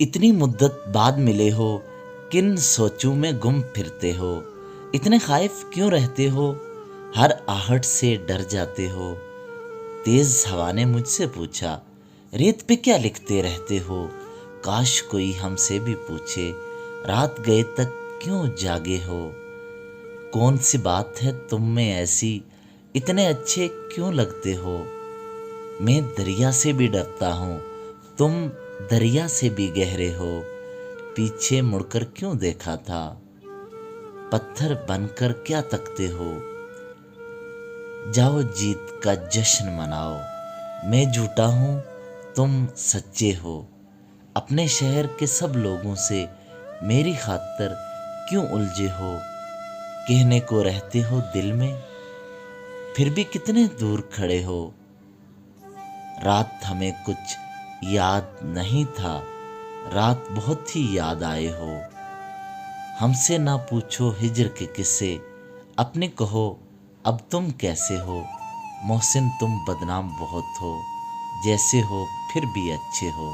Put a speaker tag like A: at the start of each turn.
A: इतनी मुद्दत बाद मिले हो, किन सोचों में गुम फिरते हो। इतने खाइफ क्यों रहते हो, हर आहट से डर जाते हो। तेज हवा ने मुझसे पूछा, रेत पे क्या लिखते रहते हो। काश कोई हमसे भी पूछे, रात गए तक क्यों जागे हो। कौन सी बात है तुम में ऐसी, इतने अच्छे क्यों लगते हो। मैं दरिया से भी डरता हूँ, तुम दरिया से भी गहरे हो। पीछे मुड़कर क्यों देखा था, पत्थर बनकर क्या तकते हो। जाओ जीत का जश्न मनाओ, मैं झूठा हूँ तुम सच्चे हो। अपने शहर के सब लोगों से मेरी खातिर क्यों उलझे हो। कहने को रहते हो दिल में, फिर भी कितने दूर खड़े हो। रात हमें कुछ याद नहीं था, रात बहुत ही याद आए हो। हमसे ना पूछो हिज्र के किस्से, अपने कहो अब तुम कैसे हो। मोहसिन तुम बदनाम बहुत हो, जैसे हो फिर भी अच्छे हो।